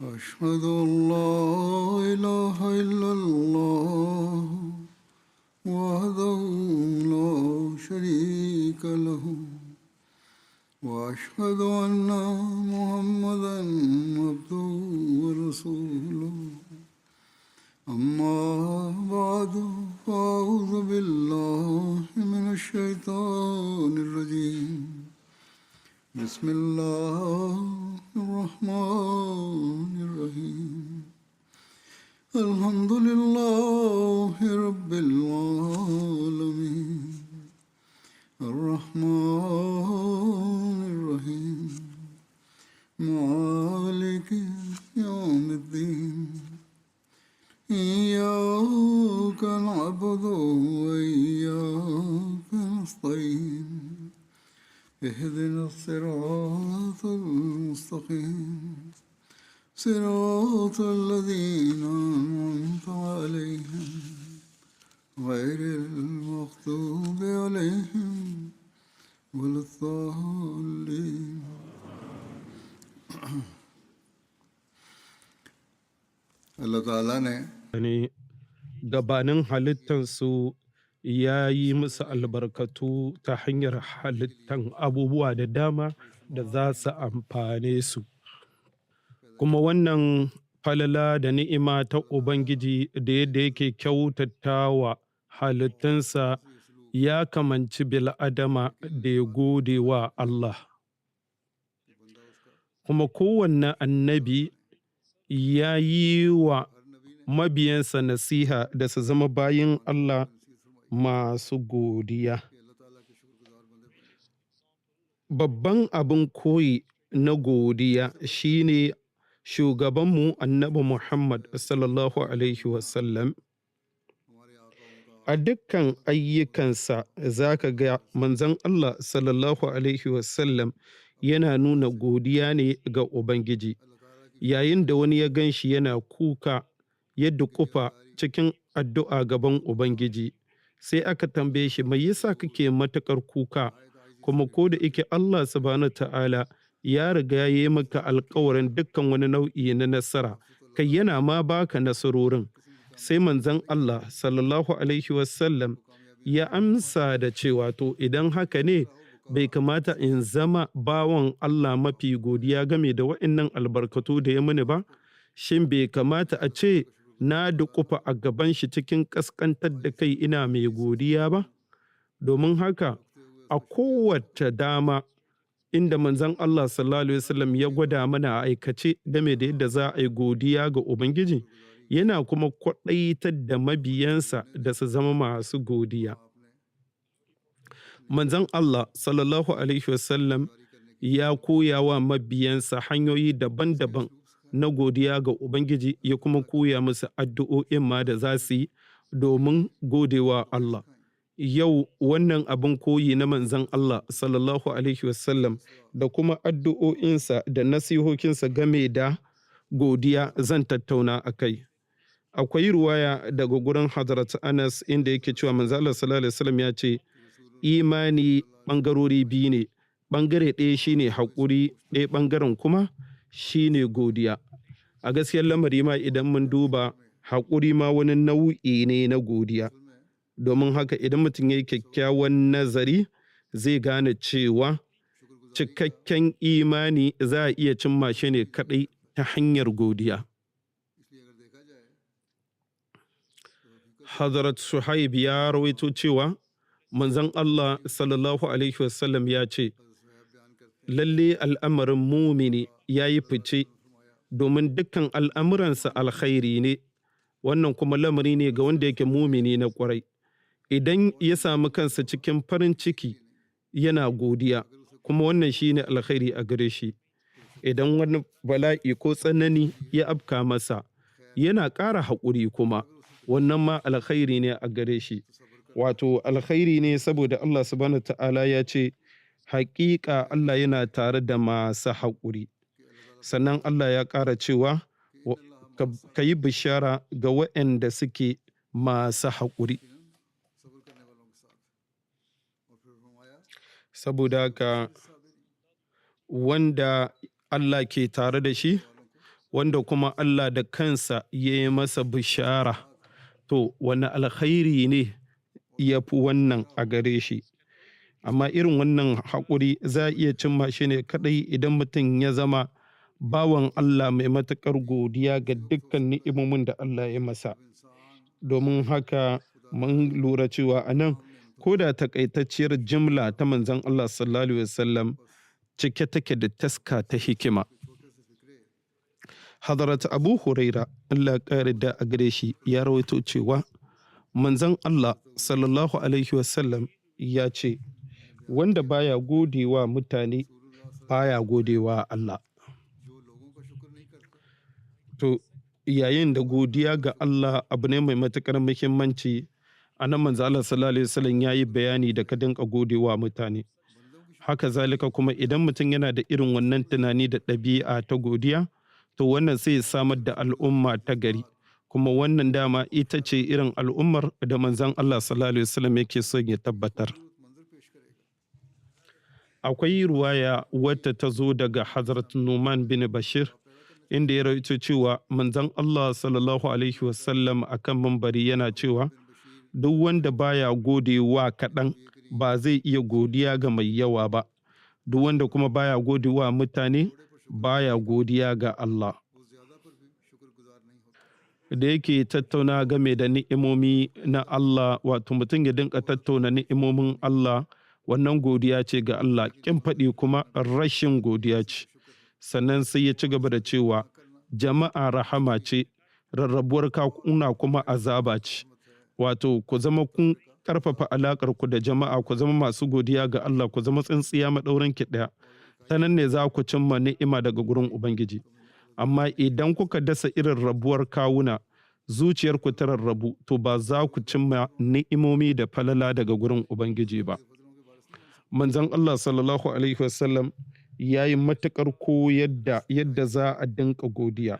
أشهد أن لا إله إلا الله وحده لا شريك له وأشهد أن محمدا عبده ورسوله أما بعد فأعوذ بالله من الشيطان الرجيم بسم الله الرحمن الرحيم الحمد لله رب العالمين الرحمن الرحيم مالك يوم الدين إياك نعبد وإياك نستعين اهدنا الصراط المستقيم صراط الذين أنعمت عليهم غير المغضوب عليهم ولا الضالين. Allah Ta'ala ne ne gabanin halittansu ya yi musu albarkatu ta hanyar halittan abubuwa da dama da za su amfane su. Kuma wannan falala da ni'ima ta Ubangiji da yadda yake kyautata wa halittunsa ya kamanci bil'adama da ya gode wa Allah. Kuma kowanne annabi ya yi wa mabiyansa nasiha da su zama bayin Allah masu godiya. Babban abin koyi na godiya shine shugabanmu annabi Muhammad sallallahu Alaihi wasallam. A dukkan ayyukansa za ka ga manzon Allah sallallahu Alaihi wasallam yana nuna godiya ne ga Ubangiji. Yayin da wani ya gan shi yana kuka ya duƙufa cikin addu'a gaban Ubangiji, sai aka tambaye shi, mai yasa kake matuƙar kuka? Kuma ko da ike Allah subhanahu ta'ala ya riga ya yi maka alkawarin dukkan wani nau'i na nasara, kai yana ma baka nasarorin. Sai manzon Allah sallallahu Alaihi wasallam ya amsa da cewa to idan haka ne bai kamata in zama bawan Allah mafi godiya game da waɗannan albarkatu da ya mini ba? Shin bai kamata a ce na duƙufa a gaban shi cikin ƙasƙantar da kai ina mai godiya ba? Domin haka, a kowace dama inda manzon Allah sallallahu Alaihi wasallam ya gwada mana a aikace game da yadda za a yi godiya ga Ubangiji, yana kuma kwaɗaitar da mabiyansa da su zama masu godiya. Manzon Allah sallallahu Alaihi wasallam ya koya wa mabiyansa hanyoyi daban-daban na godiya ga Ubangiji, ya kuma koya musu addu'o'in ma da za su yi domin godewa Allah. Yau wannan abin koyi na manzon Allah sallallahu Alaihi wasallam da kuma addu'o'insa da nasihohinsa game da godiya zan tattauna a kai. Akwai ruwaya daga gurin Hazrat Anas inda yake cewa manzon Allah sallallahu Alaihi wasallam ya ce, imani ɓangarori biyu ne, ɓangare ɗaya shine haƙuri, ɗaya ɓangaren kuma shine godiya. A gaskiyar lamari ma idan mun duba, haƙuri ma wani nau'i ne na godiya. Domin haka idan mutum ya yi kyakkyawan nazari zai gane cewa cikakken imani za a iya cimma shi ne kaɗai ta hanyar godiya. Hazrat Suhaib ya rawaito cewa manzon Allah sallallahu Alaihi wasallam ya ce, lalle al'amarin mumini ya yi fice domin dukkan al'amuransa alkhairi ne, wannan kuma lamari ne ga wanda yake mumini na ƙwarai. Idan ya samu kansa cikin farin ciki yana godiya, kuma wannan shi ne alkhairi a gare shi. Idan wani bala'i ko tsanani ya afka masa, yana ƙara haƙuri kuma, wannan ma alkhairi ne a gare shi. Wato alkhairi ne saboda Allah subhanahu ta'ala ya ce, haƙiƙa Allah yana tare da masu haƙuri. Sannan Allah ya ƙara cewa, ka yi bishara ga waɗanda suke masu haƙuri. Saboda haka wanda Allah ke tare da shi, wanda kuma Allah da kansa ya yi masa bishara, to wani alkhairi ne ya fi wannan a gare shi. Amma irin wannan haƙuri za a iya cimma shi ne kaɗai idan mutum ya zama bawan Allah mai matuƙar godiya ga dukkan ni'imomin da Allah ya masa. Domin haka mun lura cewa a nan ko da takaitacciyar jimla ta manzon Allah sallallahu alaihi wasallam cike take da taska ta hikima. Hadarat Abu Huraira Allah ƙara da a gare shi ya rawaito cewa manzon Allah sallallahu alaihi wasallam ya ce, wanda baya godewa mutane baya godewa Allah. To yayin da godiya ga Allah abu ne mai matuƙar muhimmanci, a nan manzo Allah sallallahu alaihi wasallam ya yi bayani da ka dinka godewa mutane. Haka zalika kuma idan mutum yana da irin wannan tunani da ɗabi'a ta godiya, to wannan sai ya samar da al'umma ta gari. Kuma wannan dama ita ce irin al'ummar da manzon Allah sallallahu alaihi wasallam yake son ya tabbatar. Akwai ruwaya wadda ta zo daga Hazrat Numan bin Bashir, inda ya rawaito cewa manzon Allah sallallahu alaihi wasallam akan mambari yana cewa duk wanda baya gode wa kaɗan ba zai iya godiya ga mai yawa ba, duk wanda kuma baya gode wa mutane baya godiya ga Allah. Da yake tattauna game da ni'imomi na Allah, wato mutum ya dinka tattauna ni'imomin Allah, wannan godiya ce ga Allah, ƙin faɗi kuma rashin godiya ce. Sannan sai ya ci gaba da cewa jama'a rahama ce, rarrabuwar kawuna kuma azaba ce. Wato ku zama kun ƙarfafa alaƙar ku da jama'a, ku zama masu godiya ga Allah, ku zama tsintsiya maɗaurin ki ɗaya. Ta nan ne za ku cimma ni'ima daga gurin Ubangiji. Amma idan kuka dasa irin rabuwar kawuna, zuciyarku ta rarrabu, to ba za ku cimma ni'imomi da falala daga gurin Ubangiji ba. Manzon Allah sallallahu alaihi wasallam ya yi matuƙar koyar da yadda za a dinka godiya.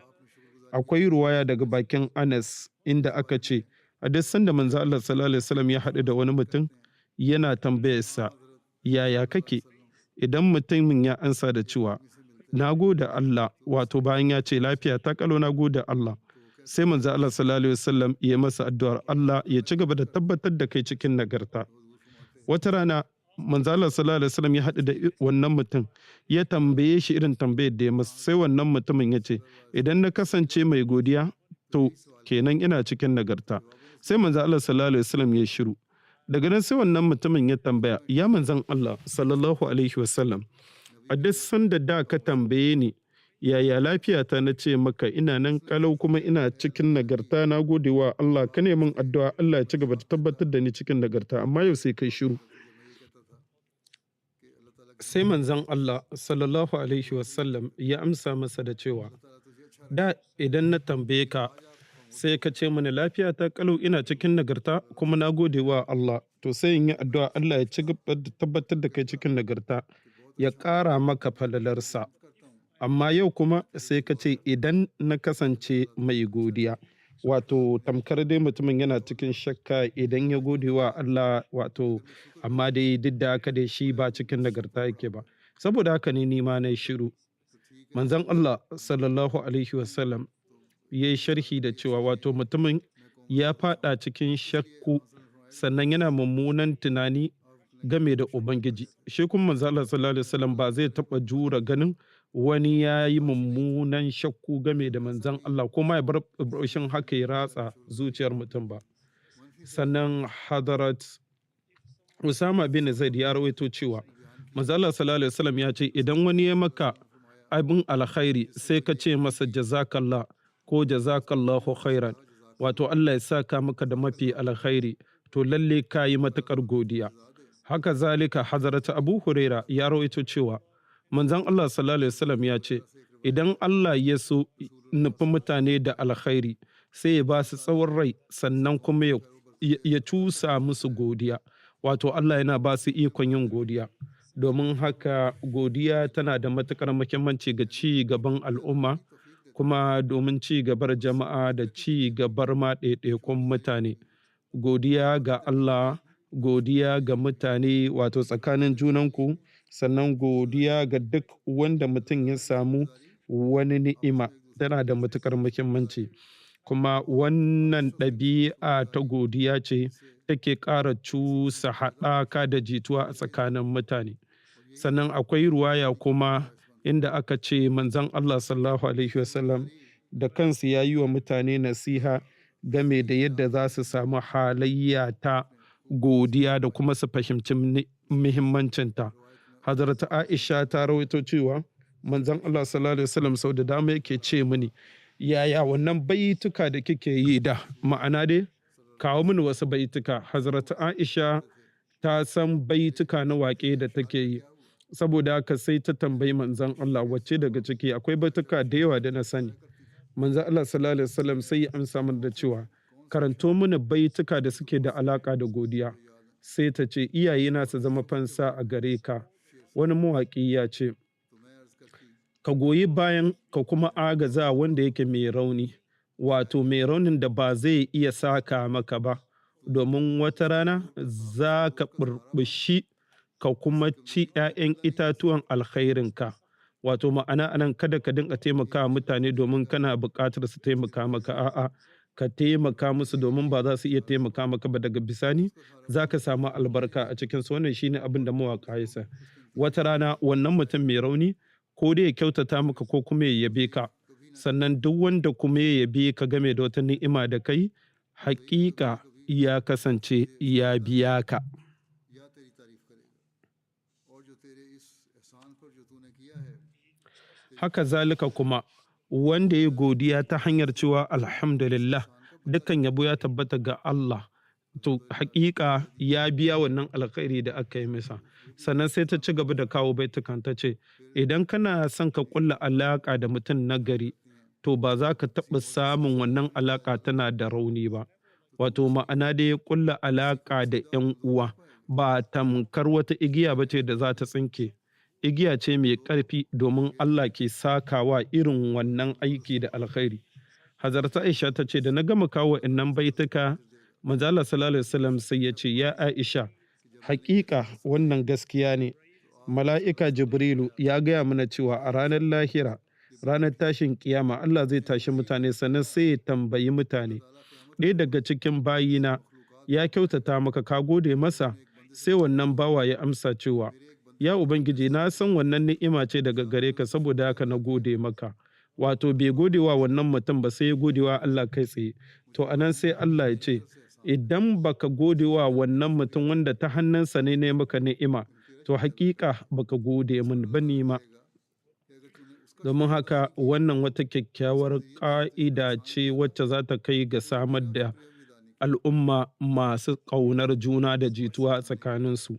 Akwai ruwaya daga bakin Anas inda aka ce, a duk sanda manzon Allah sallallahu alaihi wasallam ya haɗu da wani mutum yana tambayarsa, yaya kake? Idan mutumin ya ansa da cewa, na gode Allah, wato bayan ya ce lafiya ta kalo na gode Allah, sai manzo Allah sallallahu alaihi wasallam ya masa addu'ar Allah ya ci gaba da tabbatar da kai cikin nagarta. Wata rana manzo Allah sallallahu alaihi wasallam ya haɗu da wannan mutum ya tambaye shi irin tambayar da ya masa, sai wannan mutumin ya ce, idan na kasance mai godiya to kenan ina cikin nagarta. Sai manzo Allah sallallahu alaihi wasallam ya shiru. Daga nan sai wannan mutumin ya tambaya, ya manzon Allah sallallahu alaihi wasallam, a duk sanda da ka tambaye ni yaya lafiyata, na ce maka ina nan kalau kuma ina cikin nagarta, na gode wa Allah, ka ne min addu'a Allah ya ci gaba da tabbatar da ni cikin nagarta, amma yau sai kai shiru. Sai manzon Allah sallallahu alaihi wasallam ya amsa masa da cewa, da idan na tambaye ka sai ka ce mani lafiya ta kalau ina cikin nagarta kuma na gode wa Allah, to sai in yi addu'a Allah ya ci gaba da tabbatar da kai cikin nagarta, ya ƙara maka falalarsa. Amma yau kuma sai ka ce idan na kasance mai godiya, wato tamkar dai mutumin yana cikin shakka idan ya gode wa Allah, wato amma dai duk da haka dai shi ba cikin nagarta yake ba. Saboda haka ne ni ma na yi shiru. Manzon Allah sallallahu alaihi wasallam ya yi sharhi da cewa wato mutumin ya faɗa cikin shakku, sannan yana mummunan tunani game da Ubangiji. Shi kuma manzo Allah sallallahu alaihi wasallam ba zai taɓa jura ganin wani ya yi mummunan shakku game da manzon Allah, kuma ya bar shin haka ya ratsa zuciyar mutum ba. Sannan Hadarat Usama bin Zaid ya rawaito cewa manzo Allah sallallahu alaihi wasallam ya ce, idan wani ya maka abin alkhairi sai ka ce masa jazakallah ko jazakallahu khairan, wato Allah ya saka maka da mafi alkhairi, to lalle ka yi matuƙar godiya. Haka zalika Hazrat Abu Huraira ya rawaito cewa manzon Allah sallallahu alaihi wasallam ya ce, idan Allah ya so nufi mutane da alkhairi sai ya ba su tsawon rai, sannan kuma ya cusa musu godiya, wato Allah yana ba su ikon yin godiya. Domin haka godiya tana da matuƙar muhimmanci ga ci gaban al'umma, kuma domin ci gabar jama'a da ci gabar ma ɗaiɗaikun mutane. Godiya ga Allah, godiya ga mutane, wato tsakanin junanku, sannan godiya ga duk wanda mutum ya samu wani ni'ima, tana da matuƙar muhimmanci. Kuma wannan ɗabi'a ta godiya ce take ƙara cusa haɗaka da jituwa a tsakanin mutane. Sannan akwai ruwaya kuma inda aka ce manzon Allah sallallahu alaihi wasallam da kansu ya yi wa mutane nasiha game da yadda za su samu halayya ta godiya da kuma su fahimci muhimmancinta. Hazrat Aisha ta rawaito cewa manzon Allah sallallahu alaihi wasallam sau da dama yake ce mini, yaya wannan baituka da kike yi da ma'ana dai kawo mini wasu baituka. Hazrat Aisha ta san baituka na waƙe da take yi, saboda haka sai ta tambayi manzon Allah wacce daga ciki akwai baituka da yawa da na sani. Manzon Allah sallallahu alaihi wasallam sai ya amsa min da cewa karanto mini baituka da suke da alaka da godiya. Sai ta ce iyayena su zama fansa a gare ka. Wani mawaƙi ya ce, ka goyi bayan ka kuma agaza wanda yake mai rauni, wato mai raunin da ba zai iya saka maka ba, domin wata rana za ka ɓurɓushi ka kuma ci ‘ya'yan itatuwan alkhairinka. Wato ma'ana anan kada ka dinga taimaka mutane domin kana buƙatar su taimaka maka, a'a ka taimaka musu domin ba za su iya taimaka maka ba, daga bisani za ka samu albarka a cikinsu. Wannan shine abin da mawaƙa ya sa. Wata rana wannan mutum mai rauni ko dai ya kyautata maka ko kuma ya yabe ka. Sannan duk wanda kuma ya yabe ka game da wata ni'ima da kai, haƙiƙa ya kasance ya biya ka. Haka zalika kuma wanda ya godiya ta hanyar cewa alhamdulillah, dukkan yabo ya tabbata ga Allah, to haƙiƙa ya biya wannan alkhairi da aka yi masa. Sannan sai ta ci gaba da kawo baitukan ta ce, idan kana son ka ƙulla alaƙa da mutum na gari, to ba za ka taɓa samun wannan alaƙa tana da rauni ba. Wato ma'ana dai ƙulla alaƙa da ‘yan uwa ba tamkar wata igiya ba ce da za ta tsinke. Igiya ce mai ƙarfi, domin Allah ke sakawa irin wannan aiki da alkhairi. Hazrat Aisha ta ce da na gama kawo wa'innan baituka, manzo Allah sallallahu alaihi wasallam sai ya ce, ya Aisha, haƙiƙa wannan gaskiya ne. Mala'ika Jibrilu ya gaya mana cewa a ranar lahira, ranar tashin kiyama, Allah zai tashi mutane sannan sai ya tambayi mutane, ɗaya daga cikin bayina ya kyautata maka, ka gode masa? Sai wannan bawa ya amsa cewa, ya Ubangiji, na san wannan ni'ima ce daga gare ka, saboda haka na gode maka. Wato bai gode wa wannan mutum ba, sai ya gode wa Allah kai tsaye. To anan sai Allah ya ce, idan baka gode wa wannan mutum wanda ta hannunsa ne maka ni'ima, to hakika baka gode min ba ni ma. Domin haka wannan wata kyakkyawar ƙa'ida ce wacce za ta kai ga samar da al'umma masu ƙaunar juna da jituwa a tsakaninsu.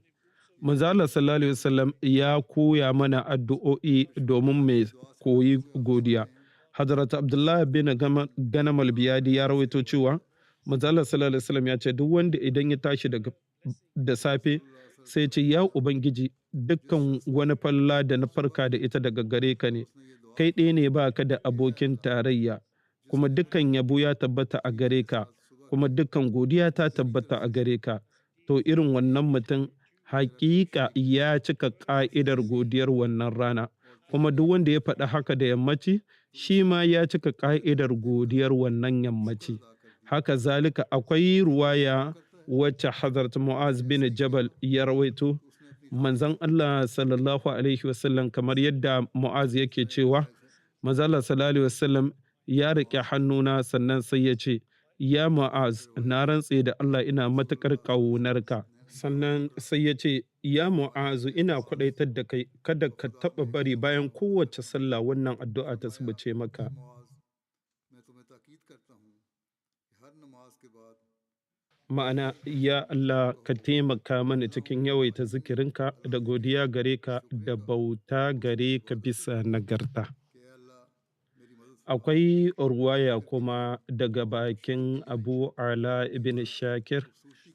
Manzo Allah sallallahu alaihi wasallam ya koya mana addu'o'i domin mai koyi godiya. Hazrat Abdullah bin Ganam al-Biyadi ya rawaito cewa manzo Allah sallallahu alaihi wasallam ya ce, duk wanda idan ya tashi da safe sai ce, ya Ubangiji, dukkan wani falla da na farka da ita daga gare ka ne, kai ɗaya ne ba ka da abokin tarayya, kuma dukkan yabo ya tabbata a gare ka, kuma dukkan godiya ta tabbata a gare ka. To irin wannan mutum hakika ya cika ƙa'idar godiyar wannan rana, kuma duk wanda ya faɗi haka da yammaci, shi ma ya cika ƙa'idar godiyar wannan yammaci. Haka zalika akwai ruwaya wacce Hazrat Mu'az bin Jabal ya rawaito, manzon Allah sallallahu alaihi wasallam, kamar yadda Mu'az yake cewa, manzon Allah sallallahu alaihi wasallam ya riƙe hannuna sannan sai ya ce, ya Mu'az, na rantse da Allah ina matuƙar ƙaunarka. Sannan sai ya ce, ya Mu'azu, ina kwaɗaitar da kai kada ka taɓa bari bayan kowace sallah wannan addu'a ta subuce maka. Ma'ana, ya Allah ka taimaka mana cikin yawaita zikirinka da godiya gare ka da bauta gare ka bisa nagarta. Akwai ruwaya kuma daga bakin Abu Ala ibn Shakir,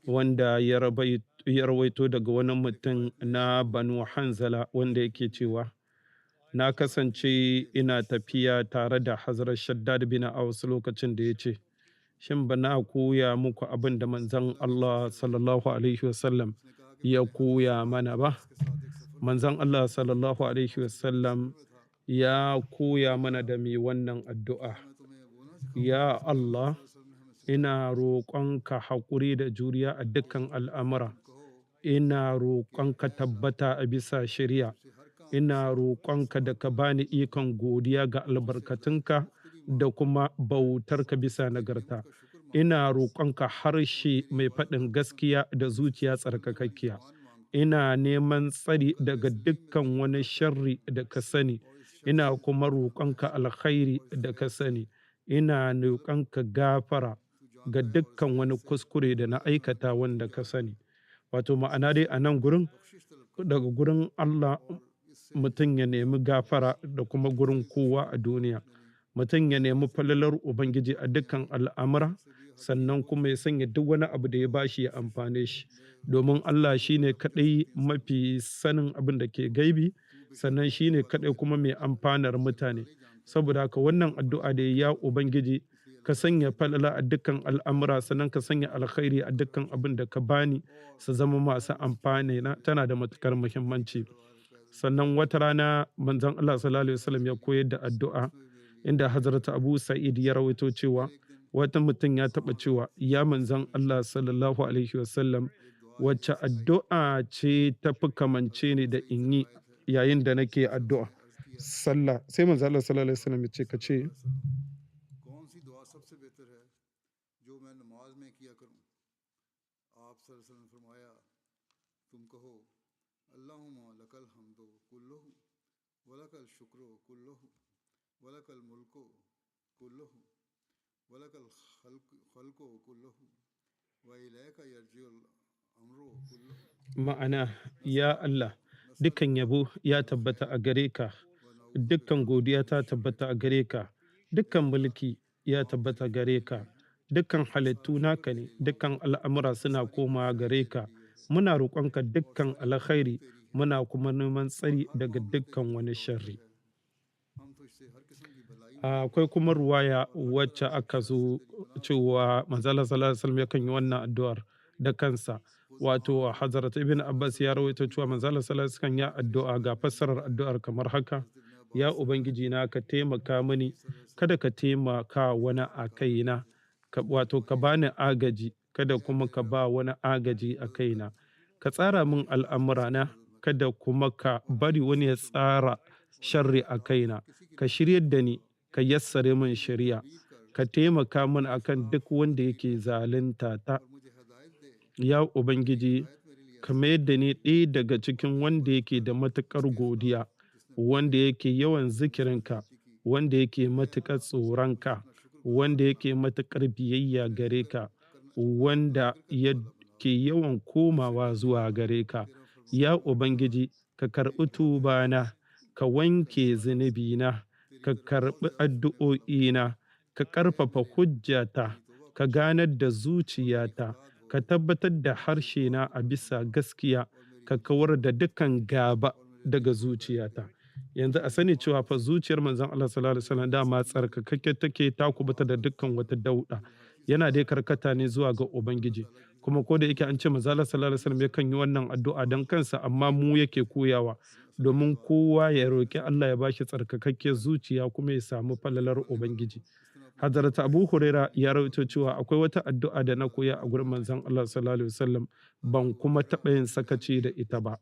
wanda ya rawaito daga wani mutum na Banu Hanzala, wanda yake cewa, na kasance ina tafiya tare da Hazrat Shaddad bin Aus lokacin da ya ce, shin ba na koya muku abin da manzon Allah sallallahu alaihi wasallam ya koya mana ba? Manzon Allah sallallahu alaihi wasallam ya koya mana da mai wannan addu'a. Ya Allah, ina roƙonka haƙuri da juriya a dukkan al'amura, ina roƙonka tabbata a bisa shari'a, ina roƙonka da ka bani ikon godiya ga albarkatunka da kuma bautarka bisa nagarta. Ina roƙonka harshe mai faɗin gaskiya da zuciya tsarkakakkiya. Ina neman tsari daga dukkan wani sharri da ka sani, ina kuma roƙonka alkhairi da ka sani. Ina roƙonka gafara ga dukkan wani kuskure da na aikata wanda ka sani. Wato ma'ana dai a nan gurin, daga gurin Allah mutum ya nemi gafara da kuma gurin kowa a duniya. Mutum ya nemi falalar Ubangiji a dukkan al'amura, sannan kuma ya sanya duk wani abu da ya bashi ya amfane shi. Domin Allah shi ne kaɗai mafi sanin abin da ke gaibi, sannan shi ne kaɗai kuma mai amfanar mutane. Saboda haka wannan addu'a da ya Ubangiji, ka sanya falala a dukkan al'amura, sannan ka sanya alkhairi a dukkan abin da ka bani su zama masu amfani na, tana da matuƙar muhimmanci. Sannan wata rana manzon Allah sallallahu alaihi wasallam ya koyar da addu'a, inda Hazrat Abu Sa'id ya rawaito cewa wata mutum ya taɓa cewa, ya manzon Allah sallallahu alaihi wasallam, wacce addu'a ce ta fi kamance ni da in yi yayin da nake addu'a sallah? Sai manzon Allah sallallahu alaihi wasallam ya ce, ka ce कौन सी दुआ सबसे बेहतर है जो मैं नमाज में किया करूं? आप सल्लल्लाहु अलैहि वसल्लम ने फरमाया, तुम कहो अल्लाहुम्मा लकल हम्दु कुल्लुहु वलकल शुक्र कुल्लुहु वलकल मुल्कु कुल्लुहु वलकल खल्कु कुल्लुहु व इलैका यर्जिउल अम्रु कुल्लुहु। ma'ana, ya Allah, dukkan yabo ya tabbata a gare ka, dukkan godiya ta tabbata a gare ka, dukkan mulki ya tabbata gare ka, dukkan halittu naka ne, dukkan al'amura suna komawa gare ka. Muna roƙonka dukkan alkhairi, muna kuma neman tsari daga dukkan wani sharri. हम तो इससे हर किस्म की भलाई Akwai kuma ruwaya wacce aka zo cewa manzon Allah sallallahu alaihi wasallam yakan yi wannan addu'ar da kansa. Wato Hazrat Ibn Abbas ya rawaito cewa manzon Allah sallallahu alaihi wasallam ya addu'a, ga fassarar addu'ar kamar haka: ya Ubangiji na, ka taimaka mini, kada ka taimaka wani a kaina, wato ka bani agaji, kada kuma ka ba wani agaji a kaina. Ka tsara min al'amurana, kada kuma ka bari wani ya tsara sharri a kaina. Ka shiryar da ni, ka yassare min shari'a, ka taimaka min akan duk wanda yake zalunta ta. मुझे हदायत दे, Ya Ubangiji, ka mayar da ni ɗaya daga cikin wanda yake da matuƙar godiya, wanda yake yawan zikirinka, wanda yake matuƙar tsoronka, wanda yake matuƙar biyayya gare ka, wanda yake yawan komawa zuwa gare ka. Ya Ubangiji, ka karɓi tubana, ka wanke zunubina, ka karɓi addu'o'ina, ka ƙarfafa hujjata, ka ganar da zuciyata, ka tabbatar da harshena a bisa gaskiya, ka kawar da dukkan gaba daga zuciyata. Yanzu a sani cewa fa zuciyar manzon Allah sallallahu alaihi wasallam dama tsarkakakke take, ta kubuta da dukkan wata dauɗa. Yana dai karkata ne zuwa ga Ubangiji. Kuma ko da yake an ce manzon Allah sallallahu alaihi wasallam yakan yi wannan addu'a don kansa, amma mu yake koyawa, domin kowa ya roƙi Allah ya bashi tsarkakakkiyar zuciya kuma ya samu falalar Ubangiji. Hazrat Abu Huraira ya rawaito cewa akwai wata addu'a da na koya a gurin manzon Allah sallallahu alaihi wasallam, ban kuma taɓa yin sakaci da ita ba.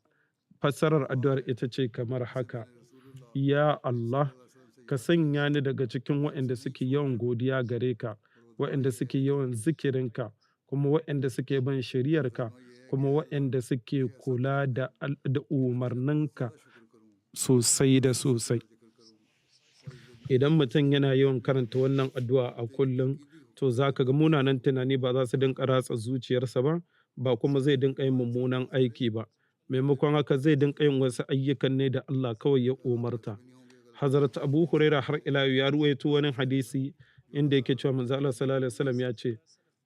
Fassarar addu'ar ita ce kamar haka: ya Allah, ka sanya ni daga cikin waɗanda suke yawan godiya gare ka, waɗanda suke yawan zikirinka, kuma waɗanda suke bin shari'arka, kuma waɗanda suke kula da umarninka sosai da sosai. Idan mutum yana yawan karanta wannan addu'a a kullum, to za ka ga munanan tunani ba za su dinga ratsa zuciyarsa ba, ba kuma zai dinga yin mummunan aiki ba. Maimakon haka zai dinga yin wasu ayyukan ne da Allah kawai ya umarta. Hazrat Abu Huraira har ila ya ruwaito wani hadisi inda yake cewa manzo Allah sallallahu alaihi wasallam ya ce,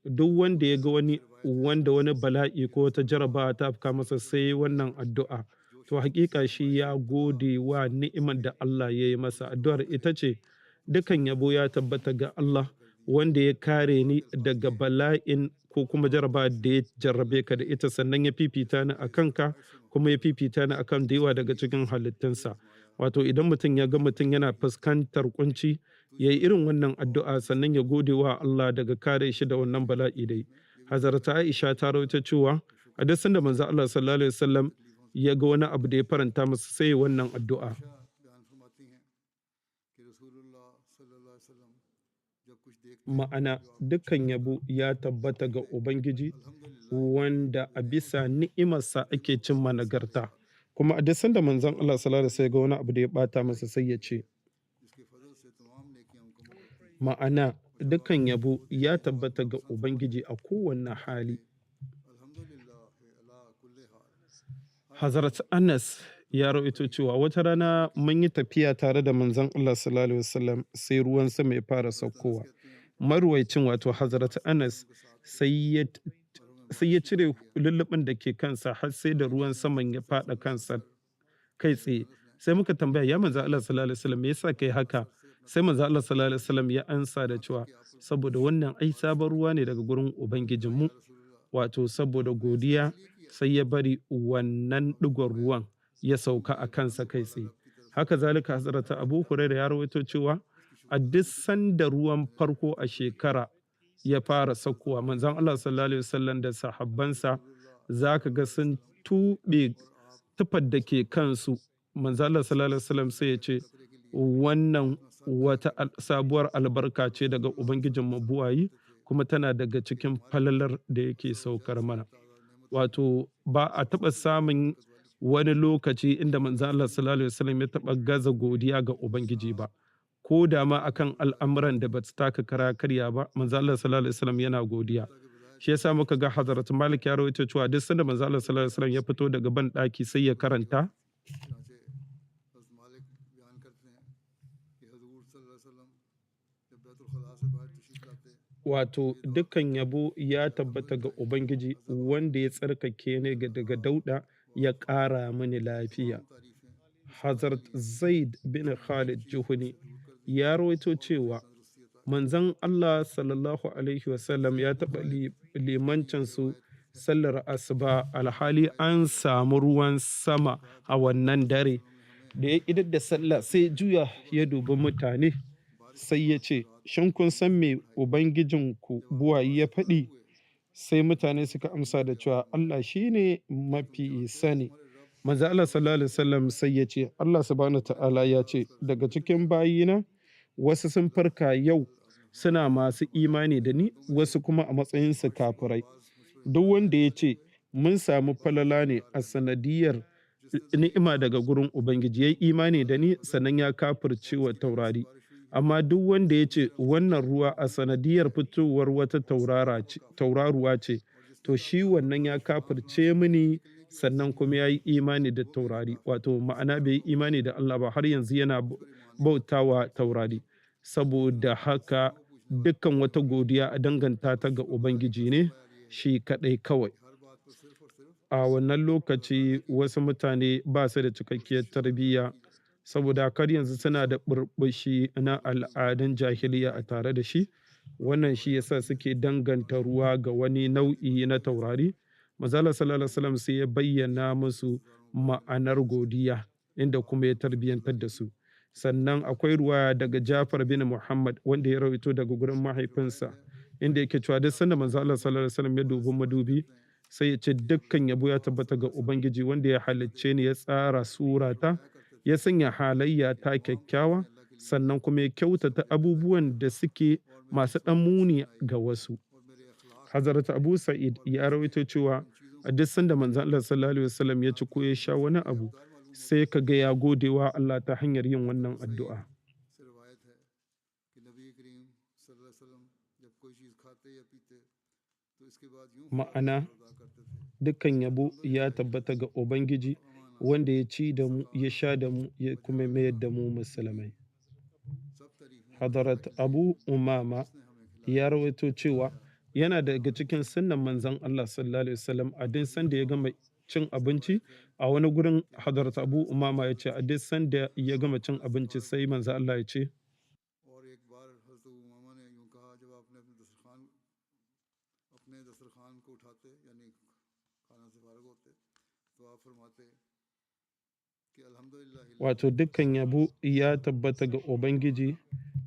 duk wanda ya ga wani bala'i ko wata jarabawa ta afka masa sai wannan addu'a, to hakika shi ya gode wa ni'imar da Allah ya yi masa. Addu'ar ita ce: dukan yabo ya tabbata ga Allah wanda ya kare ni daga bala'in ko kuma jarabawa da ya jarrabe ka da ita, sannan ya fifita ni a kanka, kuma ya fifita ni akan da yawa daga cikin halittunsa. wato idan mutum ya ga mutum yana fuskantar kunci ya yi irin wannan addu'a sannan ya gode wa Allah daga kare shi da wannan bala'i dai. Hazarta Aisha ta rawaita cewa a duk sanda manzo Allah sallallahu alaihi wasallam ya ga wani abu da ya faranta masa sai ya wannan addu'a. Ma'ana dukkan yabo ya tabbata ga Ubangiji wanda a bisa ni'imarsa ake cimma nagarta. Kuma a duk sanda manzon Allah sallallahu alaihi wasallam ya ga wani abu da ya bata masa sai ya ce, ma'ana dukkan yabo ya tabbata ga Ubangiji a kowane hali. Hazrat Anas ya rawaito cewa wata rana mun yi tafiya tare da manzon Allah sallallahu alaihi wasallam sai ruwan sama ya fara saukowa. Marwaicin wato Hazrat Anas sai ya cire lullubin da ke kansa har sai da ruwan saman ya faɗa kansa kai tsaye. Sai muka tambaya ya manzo Allah sallallahu alaihi wasallam me yasa kai haka? Sai manzo Allah sallallahu alaihi wasallam ya ansa da cewa saboda wannan ai sabon ruwa ne daga gurin Ubangijinmu, wato saboda godiya sai ya bari wannan ɗigon ruwan ya sauka a kansa kai tsaye. Haka zalika Hazrat Abu Hurairah ya rawaito cewa a duk sanda ruwan farko a shekara ya fara saukowa manzon Allah sallallahu alaihi wasallam da sahabbansa za ka ga sun tuɓe tufar da ke kansu. Manzon Allah sallallahu alaihi wasallam sai ya ce wannan wata sabuwar albarka ce daga Ubangijin mabuwayi kuma tana daga cikin falalar da yake saukar mana. Wato ba a taɓa samun wani lokaci inda manzon Allah sallallahu alaihi wasallam ya taɓa gaza godiya ga Ubangiji ba. Ko da ma akan al'amuran da ba su taka kara karya ba, manzo Allah sallallahu alaihi wasallam yana godiya. Shi yasa muka ga Hazrat Malik ya rawaito cewa duk sanda manzo Allah sallallahu alaihi wasallam ya fito daga ban ɗaki sai ya karanta wato dukkan yabo ya tabbata ga Ubangiji wanda ya tsarkake ni daga dauda ya ƙara mini lafiya. Hazrat Zaid bin Khalid Juhani ya rawaito cewa manzon Allah sallallahu alaihi wasallam ya taɓa limancin su sallar asuba alhali an samu ruwan sama a wannan dare. Da ya idar da sallah sai juya ya dubi mutane sai ya ce, shin kun san me Ubangijinku buwayi ya faɗi? Sai mutane suka amsa da cewa Allah shi ne mafi sani. Manzo Allah sallallahu alaihi wasallam sai ya ce, Allah subhanahu ta'ala ya ce, daga cikin bayina wasu sun farka yau suna masu imani da ni, wasu kuma a matsayinsu kafirai. Duk wanda ya ce mun samu falala ne a sanadiyar ni'ima daga gurin Ubangiji, ya yi imani da ni sannan ya kafirce wa taurari. Amma duk wanda ya ce wannan ruwa a sanadiyar fitowar wata tauraruwa ce, to shi wannan ya kafirce mini sannan kuma ya yi imani da taurari. Wato ma'ana bai yi imani da Allah ba, har yanzu yana bautawa taurari. Saboda haka dukkan wata godiya a danganta ta ga Ubangiji ne shi kaɗai kawai. A wannan lokaci wasu mutane ba su da cikakkiyar tarbiyya, saboda kar yanzu suna da burbushi na al'adun jahiliya a tare da shi. Wannan shi yasa suke danganta ruwa ga wani nau'i na taurari. Manzo Allah sallallahu alaihi wasallam sai ya bayyana musu ma'anar godiya inda kuma ya tarbiyantar da su. Sannan akwai ruwaya daga Jafar bin Muhammad wanda ya rawaito daga gurin mahaifinsa inda yake cewa duk sanda manzo Allah sallallahu alaihi wasallam ya dubi madubi sai ya ce dukkan yabo ya tabbata ga Ubangiji wanda ya halicce ni, ya tsara surata, ya sanya halayya ta kyakkyawa, sannan kuma ya kyautata abubuwan da suke masu ɗan muni ga wasu. Hazrat Abu Sa'id ya rawaito cewa a duk sanda manzon Allah sallallahu alaihi wasallam ya ci ko ya sha wani abu sai ka ga ya gode wa Allah ta hanyar yin wannan addu'a. Ma'ana dukkan yabo ya tabbata ga Ubangiji wanda ya ci da mu, ya sha da mu, ya kuma mayar da mu musulmai. Hadarat Abu Umama ya rawaito cewa yana daga cikin sunnan manzon Allah sallallahu alaihi wasallam a duk sanda ya gama cin abinci a wani gurin. Hadarat Abu Umama ya ce a duk sanda ya gama cin abinci sai manzon Allah ya ce कि अल्हम्दुलिल्लाह wato dukkan yabo ya tabbata ga Ubangiji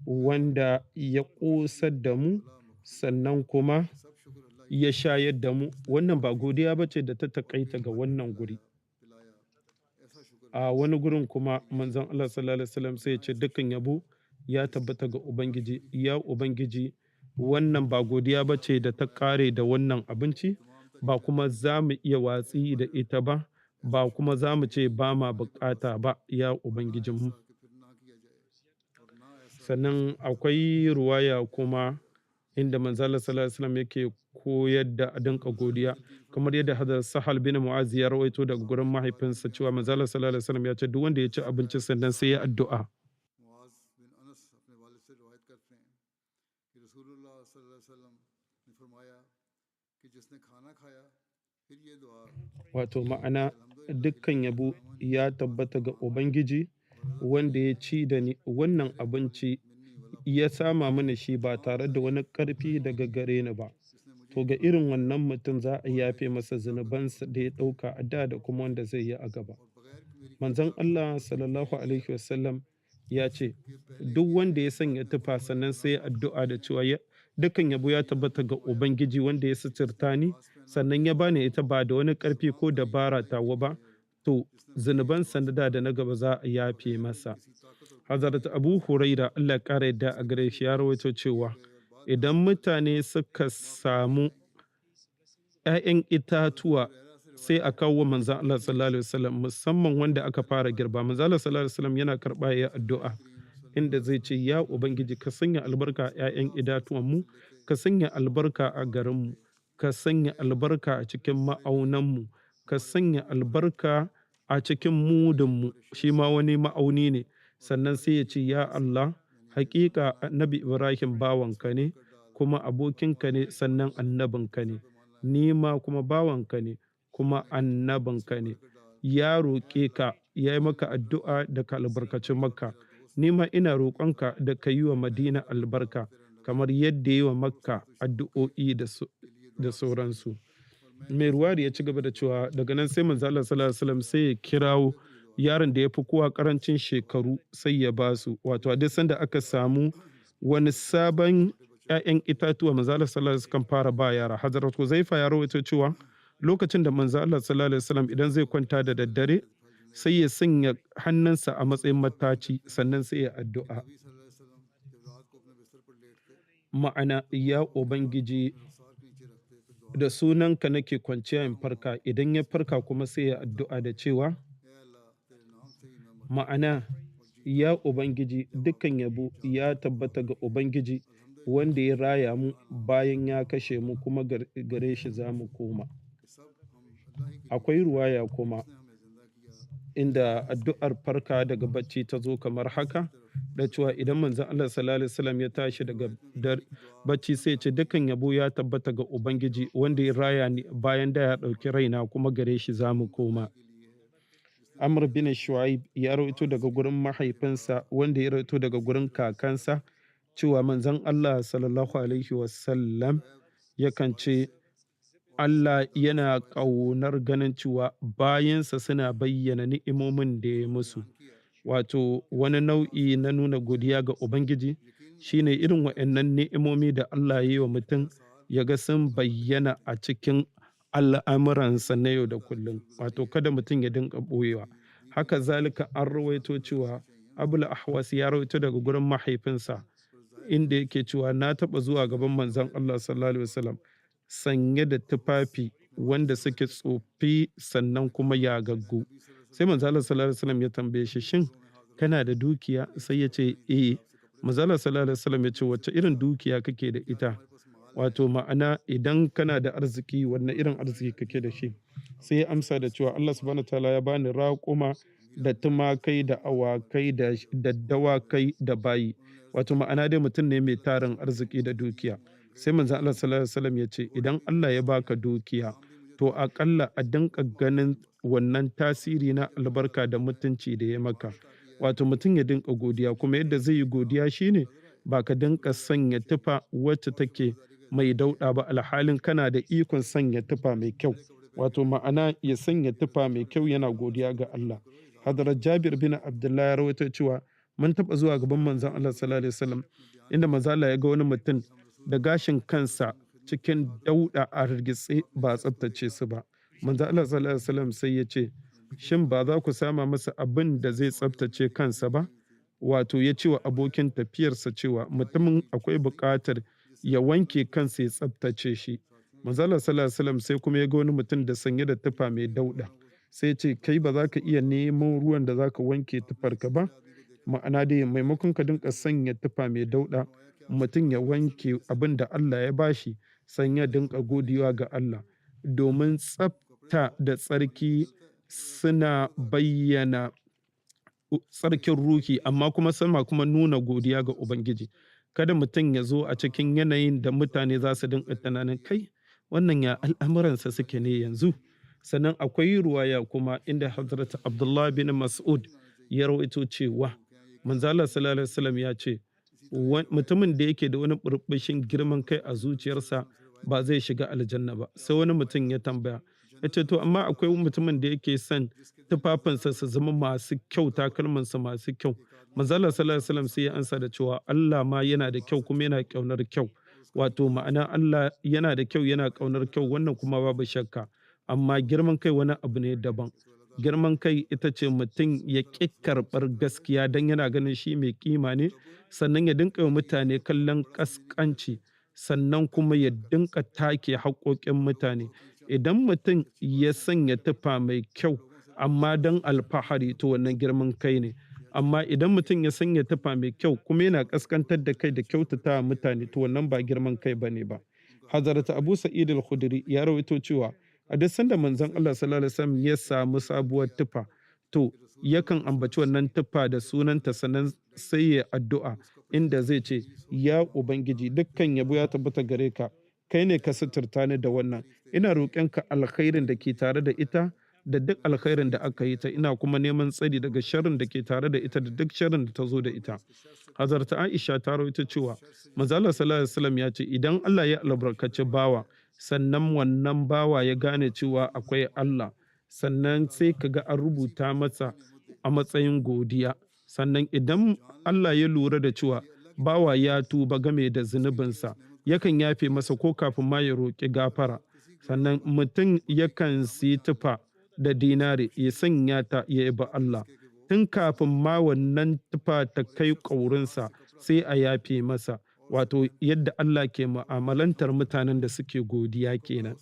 wanda ya ƙosar da mu sannan kuma सब शुक्र अल्लाह ही ya shayar da mu. Wannan ba godiya ba ce da ta taƙaita ga wannan guri. पिलाया ऐसा शुक्र A wani gurin kuma manzon Allah sallallahu alaihi wasallam sai ya ce dukkan yabo ya tabbata ga Ubangiji, ya Ubangiji wannan ba godiya ba ce da ta ƙare da wannan abinci, ba kuma za mu iya watsi da ita ba, ba kuma za mu ce ba ma bukata ba, ya Ubangijinmu. कि फिर ना किया जाए और ना ऐसा Sannan akwai ruwaya kuma inda manzala sallallahu alaihi wasallam yake koyar da a dinka godiya, kamar yadda hadar Sahal bin Mu'az ya rawaito daga gurin mahaifinsa cewa manzala sallallahu alaihi wasallam ya ce duk wanda ya ci abinci sannan sai ya addu'a. Muaz बिन अनस अपने वालिद से रिवायत करते हैं कि रसूलुल्लाह सल्लल्लाहु अलैहि वसल्लम ने फरमाया कि जिसने खाना खाया फिर ये दुआ Wato ma'ana dukkan yabo ya tabbata ga Ubangiji wanda ya ci da ni wannan abinci ya sama mana shi ba tare da wani ƙarfi daga gare ni ba. To ga irin wannan mutum za a yafe masa zunubansa da ya ɗauka a da da kuma wanda zai yi a gaba. और बगैर कि मेरी Manzon Allah sallallahu alaihi wasallam ya ce duk wanda ya sanya tufa sannan sai ya addu'a da cewa dukkan yabo ya tabbata ga Ubangiji wanda ya suturta ni sannan ya bani ita ba da wani ƙarfi ko dabara tawa ba, to zunubansa na da na gaba za a yafe masa. Hazrat Abu Huraira Allah ya ƙara yadda a gare shi ya rawaito cewa idan mutane suka samu ‘ya'yan itatuwa sai a kawo manzan Allah sallallahu alaihi wasallam musamman wanda aka fara girba. Manzan Allah sallallahu alaihi wasallam yana karɓa ya addu'a inda zai ce ya Ubangiji ka sanya albarka a ‘ya'yan itatuwanmu, ka sanya albarka a garinmu, ka sanya albarka a cikin ma'aunanmu, ka sanya albarka a cikin mudunmu, shi ma wani ma'auni ne. Sannan sai ya ce ya Allah hakika annabi Ibrahim bawanka ne kuma abokinka ne sannan annabinka ne, ni ma kuma bawanka ne kuma annabinka ne, ya roƙe ka ya yi maka addu'a da ka albarkaci Makka, ni ma ina roƙonka da ka yi wa Madina albarka kamar yadda ya yi wa Makka addu'o'i da sauransu. Mai ruwa ya ci gaba da cewa daga nan sai manzo Allah sallallahu alaihi wasallam sai ya kirawo yaron da ya fi kowa karancin shekaru sai ya ba su, wato a duk sanda aka samu wani sabon ‘ya'yan itatuwa manzo Allah sallallahu alaihi wasallam fara ba yara. Hazrat Huzaifa ya rawaito cewa lokacin da manzo Allah sallallahu alaihi wasallam idan zai kwanta da daddare sai ya sanya hannunsa a matsayin mataci sannan sai ya addu'a. नबी सल्लल्लाहु अलैहि वसल्लम जब रात को अपने बिस्तर पर लेटते Ma'ana ya Ubangiji सार के नीचे रखते फिर दुआ da sunanka nake kwanciya in farka, idan ya farka kuma sai ya addu'a da cewa ए अल्लाह तेरे नाम से ही मैं मर ma'ana ya Ubangiji dukkan yabo ya tabbata ga Ubangiji wanda ya raya mu bayan ya kashe mu kuma gare shi za mu koma. कि सब हम अल्लाह ही के Akwai ruwaya kuma ने हमें जिंदा किया inda addu'ar farka daga bacci ta zo kamar haka da cewa idan manzon Allah sallallahu alaihi wasallam ya tashi daga bacci sai ce dukkan yabo ya tabbata ga Ubangiji wanda ya raya ni bayan da ya ɗauki raina kuma gare shi za mu koma. Amr bin Shu'aib ya rawaito daga gurin mahaifinsa wanda ya rawaito daga gurin kakansa cewa manzon Allah sallallahu alaihi wasallam yakan ce Allah yana ƙaunar ganin cewa bayansa suna bayyana ni'imomin da ya musu. Wato wani nau'i na nuna godiya ga Ubangiji shine irin waɗannan ni'imomi da Allah ya yi wa mutum ya ga sun bayyana a cikin al'amuransa na yau da kullum. Wato kada mutum ya dinga ɓoyewa. Haka zalika an rawaito cewa Abul Ahwas ya rawaito daga gurin mahaifinsa inda yake cewa na taɓa zuwa gaban manzon Allah sallallahu alaihi wasallam sanye da tufafi wanda suke tsofi sannan kuma yagaggu. Sai manzo Allah sallallahu alaihi wasallam ya tambaye shi shin kana da dukiya? Sai ya ce eh. Manzo Allah sallallahu alaihi wasallam ya ce wacce irin dukiya kake da ita? Wato ma'ana idan kana da arziki wanne irin arziki kake da shi? Sai ya amsa da cewa Allah subhanahu wataala ya bani raƙuma da tumakai da awakai da dawakai da bayi. Wato ma'ana dai mutum ne mai tarin arziki da dukiya. Sai manzo Allah sallallahu alaihi wasallam ya ce idan Allah ya baka dukiya to aƙalla a dinka ganin wannan tasiri na albarka da mutunci da ya maka. Wato mutum ya dinka godiya, kuma yadda zai yi godiya shine ba ka dinka sanya tufa wacce take mai dauɗa ba alhalin kana da ikon sanya tufa mai kyau. Wato ma'ana ya sanya tufa mai kyau yana godiya ga Allah. Hadrat Jabir bin Abdullah ya rawaito cewa mun taɓa zuwa gaban manzon Allah sallallahu alaihi wasallam inda manzon Allah ya ga wani mutum da gashin kansa cikin dauɗa a hargitse ba a tsaftace su ba. Manzon Allah sallallahu alaihi wasallam sai ya ce, shin ba za ku sama masa abin da zai tsaftace kansa ba? Wato ya ce wa abokin tafiyarsa cewa mutumin akwai buƙatar ya wanke kansa ya tsaftace shi. Manzon Allah sallallahu alaihi wasallam sai kuma ya ga wani mutum da sanye da tufa mai dauɗa. Sai ce, kai ba za ka iya nemo ruwan da za ka wanke tufarka ba? Ma'ana dai maimakon ka dinka sanya tufa mai dauɗa, mutum ya wanke abin da Allah ya bashi, san ya dinka godiya ga Allah. Domin tsafta da tsarki suna bayyana tsarkin ruhi, amma kuma sama kuma nuna godiya ga Ubangiji. Kada mutum ya zo a cikin yanayin da mutane za su dinga tunanin kai, wannan ya al'amuransa suke ne yanzu. Sannan akwai ruwaya kuma inda Hazrat Abdullah bin Mas'ud ya rawaito cewa manzo Allah sallallahu alaihi wasallam ya ce mutumin da yake da wani burbushin girman kai a zuciyarsa ba zai shiga aljanna ba. Sai wani mutum ya tambaya ya ce to amma akwai mutumin da yake son tufafinsa su zama masu kyau, takalmansa masu kyau. Manzo Allah sallallahu alaihi wasallam sai ya ansa da cewa Allah ma yana da kyau kuma yana ƙaunar kyau. Wato ma'ana Allah yana da kyau yana ƙaunar kyau, wannan kuma babu shakka. Amma girman kai wani abu ne daban. Girman kai ita ce mutum ya ƙi karɓar gaskiya don yana ganin shi mai kima ne, sannan ya dinka wa mutane kallon ƙasƙanci, sannan kuma ya dinka take haƙoƙin mutane. Idan mutum ya sanya tufa mai kyau amma don alfahari, to wannan girman kai ne. Amma idan mutum ya sanya tufa mai kyau kuma yana ƙasƙantar da kai da kyautata wa mutane, to wannan ba girman kai ba ne ba. Hazrat Abu Sa'id al-Khudri ya rawaito cewa a duk sanda manzon Allah sallallahu alaihi wasallam ya samu sabuwar tufa, to yakan ambaci wannan tufa da sunanta, sannan sai ya addu'a inda zai ce, ya Ubangiji, dukkan yabo ya tabbata gare ka, kai ne ka suturta ni da wannan, ina roƙonka alkhairin da ke tare da ita da duk alkhairin da aka yi ta, ina kuma neman tsari daga sharrin da ke tare da ita da duk sharrin da ta zo da ita. Hazrat Aisha ta rawaito cewa manzo Allah sallallahu alaihi wasallam ya ce, idan Allah ya albarkaci bawa, sannan wannan bawa ya gane cewa akwai Allah, sannan sai ka ga an rubuta masa a matsayin godiya. Sannan idan Allah ya lura da cewa bawa ya tuba game da zunubinsa, yakan yafe masa ko kafin ma ya roƙi gafara. Sannan mutum yakan siyi tufa da dinari ya sanya ta ya yabi Allah. Tun kafin ma wannan tufa ta kai ƙaurinsa sai a yafe masa. Wato yadda Allah ke mu'amalantar mutanen da suke godiya kenan.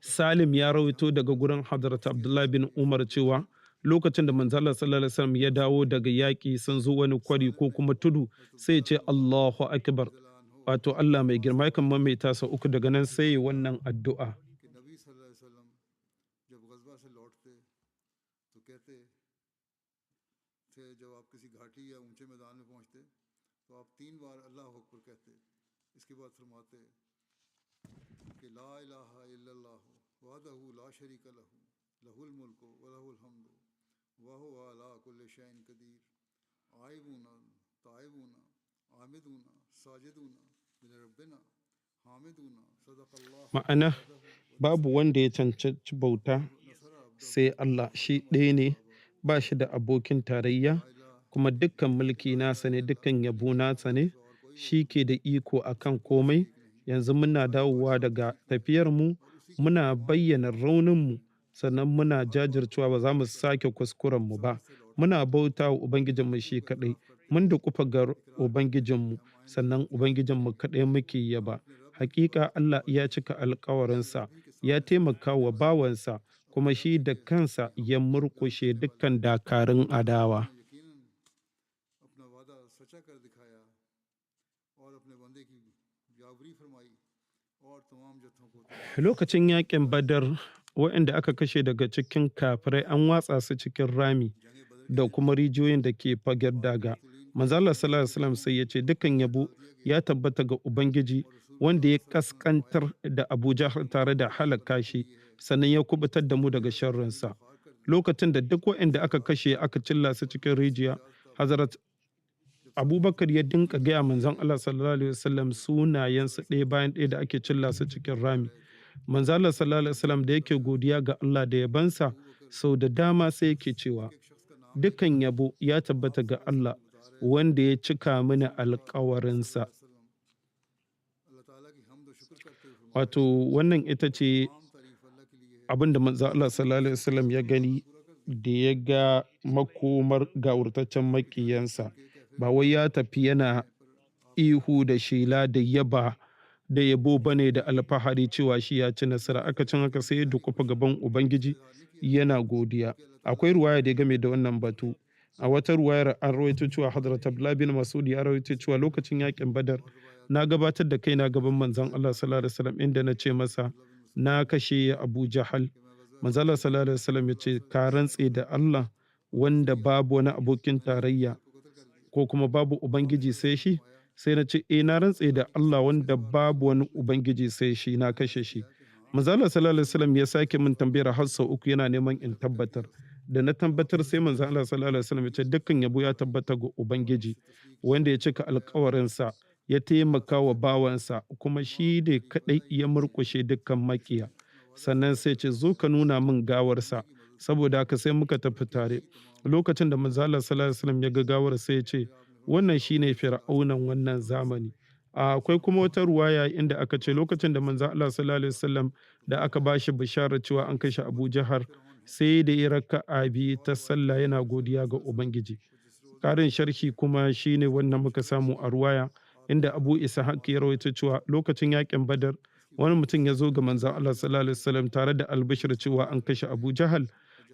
Salim ya rawaito daga gurin Hadrat Abdullah bin Umar cewa lokacin da manzo Allah sallallahu alaihi wasallam ya dawo daga yaƙi, sun zo wani kwari ko kuma tudu, sai ya ce Allahu akbar, wato Allah mai girma, yakan maimaita sau uku, daga nan sai wannan addu'a. तो आप 3 बार अल्लाह अकबर कहते, इसके बाद फरमाते कि ला इलाहा इल्लल्लाह वहदहु ला शरीका लहू लहुल मुल्कु व लहुल हम्दु व हुवा अला कुल्लि शैइन कदीर आइबूना ताइबूना आमिदूना साजिदूना लिरब्बिना हामिदूना सदaqallah. Ma'ana babu wanda ya cancanci bauta sai Allah, shi ɗaya ne, ba shi da abokin tarayya, kuma dukkan mulki nasa ne, dukkan yabo nasa ne, shi ke da iko akan komai. Yanzu muna dawowa daga tafiyarmu, muna bayyana rauninmu, sannan muna jajircewa ba za mu sake kuskurenmu ba. Muna bauta wa Ubangijinmu shi kaɗai, mun da kufa ga Ubangijinmu, sannan Ubangijinmu kaɗai muke yaba. Hakika Allah ya cika alkawarinsa, ya taimaka wa bawansa, kuma shi da kansa ya murƙushe dukkan dakarun adawa. Lokacin yaƙin Badar, waɗanda aka kashe daga cikin kafirai an watsa su cikin rami da kuma rijiyoyin da ke fagen daga. Manzo Allah sallallahu alaihi wasallam sai ya ce, dukkan yabo ya tabbata ga Ubangiji, wanda ya kaskantar da Abu Jahl tare da halaka shi, sannan ya kubutar da mu daga sharrinsa. Lokacin da duk waɗanda aka kashe aka cilla su cikin rijiya, Hazrat Abubakar ya dinka gaya manzon Allah sallallahu alaihi wasallam sunayensu ɗaya bayan ɗaya da ake cilla su cikin rami. Manzo Allah sallallahu alaihi wasallam da yake godiya ga Allah da yabansa, sau da dama sai yake cewa dukan yabo ya tabbata ga Allah wanda ya cika mini alkawarinsa. Wato wannan ita ce abin da manzo Allah sallallahu alaihi wasallam ya gani da ya ga makomar gawurtaccen makiyansa, ba wai ya tafi yana ihu da shela da yabo bane da alfahari cewa shi ya ci nasara. Aka cin haka sai ya dukufa gaban Ubangiji yana godiya. Akwai ruwaya da game da wannan batu. A wata ruwayar an rawaito cewa Hadrat Abdullah bin Mas'ud ya rawaito cewa lokacin yakin Badar na gabatar da kaina gaban manzon Allah sallallahu alaihi wasallam inda na ce masa na kashe Abu Jahal. Manzon Allah sallallahu alaihi wasallam ya ce ka rantse da Allah wanda babu wani abokin tarayya ko kuma babu ubangiji sai shi. Sai na ce na rantse da Allah wanda babu wani ubangiji sai shi, na kashe shi. Manzon Allah sallallahu alaihi wasallam ya sake min tambayar har sau uku yana neman in tabbatar. Da na tabbatar sai manzon Allah sallallahu alaihi wasallam ya ce dukkan yabo ya tabbata ga ubangiji wanda ya cika alkawarinsa ya taimaka wa bawansa kuma shi ne kadai ya murkushe dukkan makiya. Sannan sai ce zo ka nuna min gawarsa. Saboda haka sai muka tafi tare. Lokacin da manzon Allah sallallahu alaihi wasallam ya ga gawar sai ya ce wannan shine fir'aunan wannan zamani. Akwai kuma wata ruwaya inda aka ce lokacin da manzon Allah sallallahu alaihi wasallam da aka bashi bishara cewa an kashe Abu Jahar sai da ya raka'a biyu ta sallah yana godiya ga Ubangiji. Ƙarin sharhi kuma shine wannan muka samu a ruwaya inda Abu Ishaq ya rawaito cewa lokacin yakin Badar wani mutum ya zo ga manzon Allah sallallahu alaihi wasallam tare da albishir cewa an kashe Abu Jahal.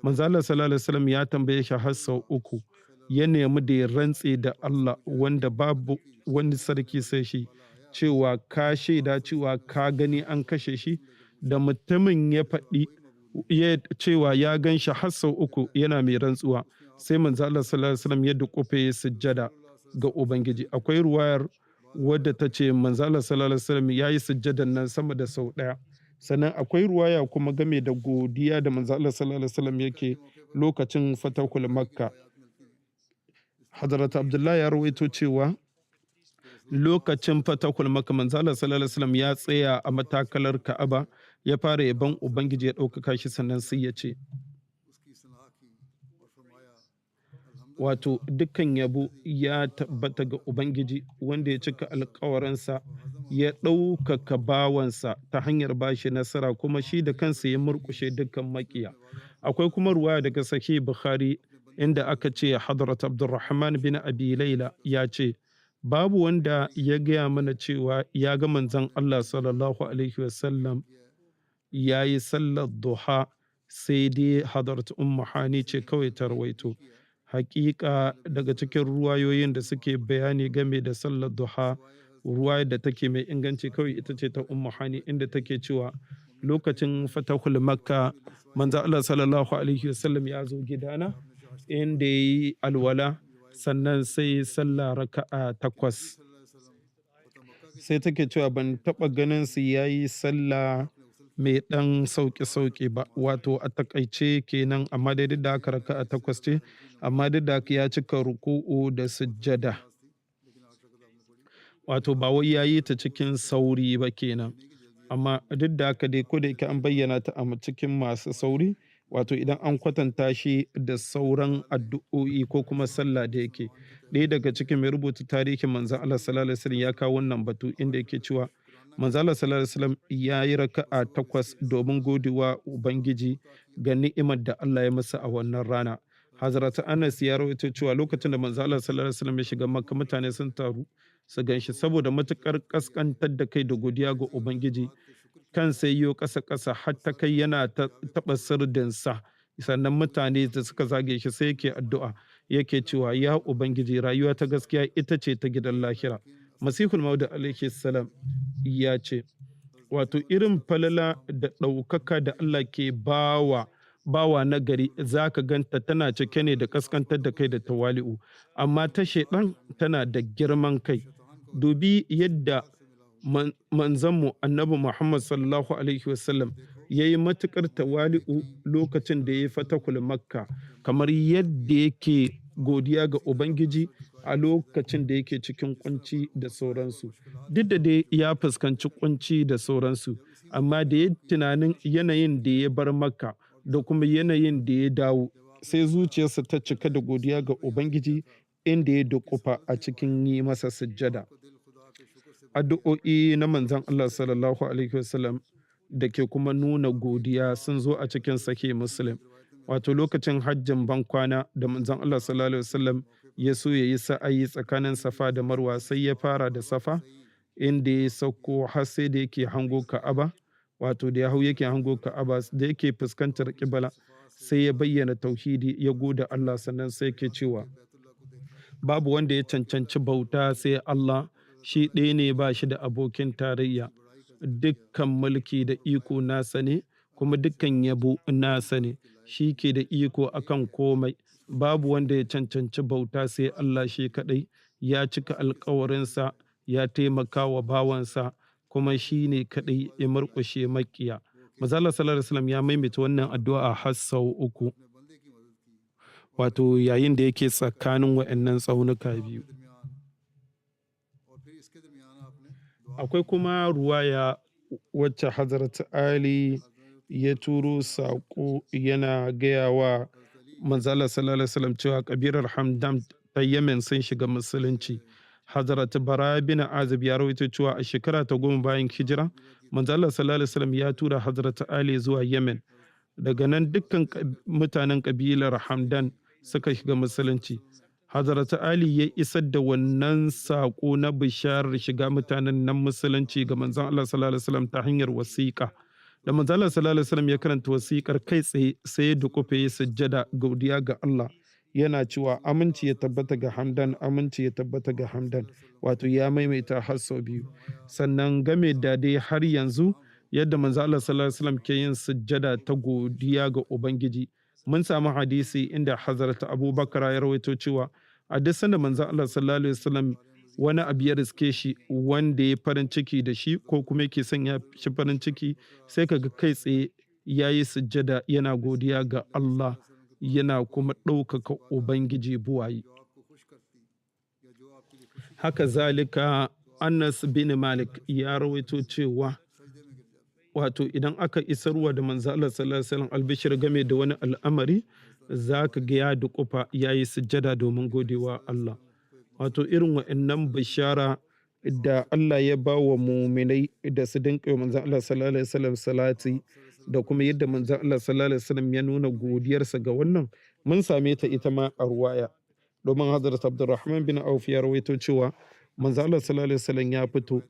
Manzon Allah sallallahu alaihi wasallam ya tambaye shi har sau uku, ya nemi da ya rantse da Allah wanda babu wani sarki sai shi cewa ka shaida cewa ka gani an kashe shi. Da mutumin ya faɗi cewa ya gan shi har sau uku yana mai rantsuwa, sai manzo Allah sallallahu alaihi wasallam ya duƙufe sujjada ga Ubangiji. Akwai ruwayar wadda ta ce manzo Allah sallallahu alaihi wasallam ya yi sujjadan nan sama da sau ɗaya. Sannan akwai ruwaya kuma game da godiya da manzo Allah sallallahu alaihi wasallam yake lokacin fatahul Makka. Hadrat Abdullah ya rawaito cewa lokacin fatahul Makka manzo Allah sallallahu alaihi wasallam ya tsaya a matakalar Ka'aba ya fara yaban Ubangiji ya ɗaukaka shi sannan sai ya ce wato dukkan yabo ya tabbata ga Ubangiji wanda ya cika alkawarinsa ya ɗaukaka bawansa ta hanyar bashi nasara kuma shi da kansa ya murkushe dukkan makiya. Akwai kuma ruwaya daga Sahih Bukhari inda aka ce Hadrat Abdurrahman bin Abi Laila ya ce babu wanda ya gaya mana cewa ya ga manzon Allah sallallahu alaihi wasallam ya yi sallar duha sai dai Hadrat Ummu Hani ce kawai ta rawaito. Hakika daga cikin ruwayoyin da suke bayani game da sallar duha, ruwaya da take mai inganci kawai ita ce ta Ummu Hani inda take cewa lokacin fatahul Makka manzo Allah sallallahu alaihi wasallam ya zo gidana inda yayi alwala sannan sai sallah raka'a 8. Sai take cewa ban taba ganin su yayi sallah mai ɗan sauƙi-sauƙi ba, wato a takaice kenan, amma dai duk da haka raka'a 8 ce, amma duk da haka ya cika ruku'u da sujjada. Wato ba wai ya yi ta cikin sauri ba kenan, amma duk da haka dai ko da yake an bayyana ta a cikin masu sauri, wato idan an kwatanta shi da sauran addu'o'i ko kuma sallah da yake. Ɗaya daga cikin mai rubuta tarihin manzon Allah sallallahu alaihi wasallam ya kawo wannan batu inda yake cewa manzo Allah sallallahu alaihi wasallam ya yi raka'a 8 domin godewa Ubangiji ga ni'imar da Allah ya masa a wannan rana. Hazrat Anas ya rawaito cewa lokacin da manzo Allah sallallahu alaihi wasallam ya shiga Makka mutane sun taru su ganshi saboda matukar kaskantar da kai da godiya ga Ubangiji, kan sai yo ƙasa har ta kai yana taɓa sirdinsa. Sannan mutane da suka zage shi sai yake addu'a yake cewa ya Ubangiji rayuwa ta gaskiya ita ce ta gidan lahira. Masihul Maud alaihi salam ya ce wato irin falala da ɗaukaka da Allah ke bawa na gari za ka ganta tana cike ne da kaskantar da kai da tawali'u, amma ta shaiɗan tana da girman kai. Dubi yadda manzanmu annabi Muhammad sallallahu alaihi wasallam ya yi matuƙar tawali'u lokacin da ya yi fatahul Makka, kamar yadda yake godiya ga Ubangiji a lokacin da yake cikin kunci da sauransu. Duk da dai ya fuskanci kunci da sauransu, amma da ya tunanin yanayin da ya bar Makka da kuma yanayin da ya dawo, sai zuciyarsa ta cika da godiya ga Ubangiji inda ya duƙufa a cikin yi masa sujjada. Addu'o'i na manzon Allah sallallahu alaihi wasallam da ke kuma nuna godiya sun zo a cikin Sahih Muslim. Wato lokacin hajjin bankwana da manzon Allah sallallahu alaihi wasallam ya so ya yi sa'ayi tsakanin Safa da Marwa, sai ya fara da Safa inda ya sauko har sai da yake hango Ka'aba. Wato da ya hau yake hango Ka'aba da yake fuskantar ƙibla, sai ya bayyana tauhidi, ya gode Allah, sannan sai ke cewa babu wanda ya cancanci bauta sai Allah, shi ɗaya ne ba shi da abokin tarayya. Dukkan mulki da iko nasa ne, kuma dukkan yabo nasa ne. Shi ke da iko akan komai. Babu wanda ya cancanci bauta sai Allah shi kaɗai. Ya cika alkawarinsa, ya taimaka wa bawansa, kuma shi ne kaɗai ya murƙushe maƙiya. Manzon Allah sallallahu alaihi wasallam ya maimaita wannan addu'a har sau uku. Wato yayin da yake tsakanin wa'annan tsaunuka biyu. Akwai kuma ruwaya wacce Hazrat Ali ya turo saƙo yana gaya wa manzon Allah sallallahu alaihi wasallam cewa kabilar Hamdan ta Yemen sun shiga musulunci. Hazrat Bara bin Azib ya rawaito cewa a shekara ta 10 bayan hijira, manzon Allah sallallahu alaihi wasallam ya tura Hazrat Ali zuwa Yemen. Daga nan dukkan mutanen kabilar Hamdan suka shiga musulunci. Hazrat Ali ya isar da wannan saƙo na bisharar shiga mutanen nan musulunci ga manzon Allah sallallahu alaihi wasallam ta hanyar wasiƙa. Da manzon Allah sallallahu alaihi wasallam ya karanta wasiƙar, kai tsaye sai da kufe ya sujjada godiya ga Allah, yana cewa aminci ya tabbata ga Hamdan, aminci ya tabbata ga Hamdan. Wato ya maimaita har sau biyu. Sannan game da dai har yanzu yadda manzon Allah sallallahu alaihi wasallam ke yin sujjada ta godiya ga Ubangiji, mun samu hadisi inda Hazrat Abubakar ya rawaito cewa a duk sanda manzon Allah sallallahu alaihi wasallam wani abu ya riske shi wanda ya farin ciki da shi ko kuma yake son ya shi farin ciki, sai kaga kai tsaye ya yi sujjada yana godiya ga Allah, yana kuma ɗaukaka Ubangiji buwayi. Haka zalika Anas bin Malik ya rawaito cewa wato idan aka isarwa da manzo Allah sallallahu alaihi wasallam albishir game da wani al'amari, za ka ga ya duƙufa ya yi sujjada domin godewa Allah. Wato irin wa'annan bishara da Allah ya ba wa muminai da su dinka wa manzo Allah sallallahu alaihi wasallam salati, da kuma yadda manzo Allah sallallahu alaihi wasallam ya nuna godiyarsa ga wannan, mun same ta ita ma a ruwaya. Domin Hazrat Abdurrahman bin Auf ya rawaito cewa manzo Allah sallallahu alaihi wasallam ya fito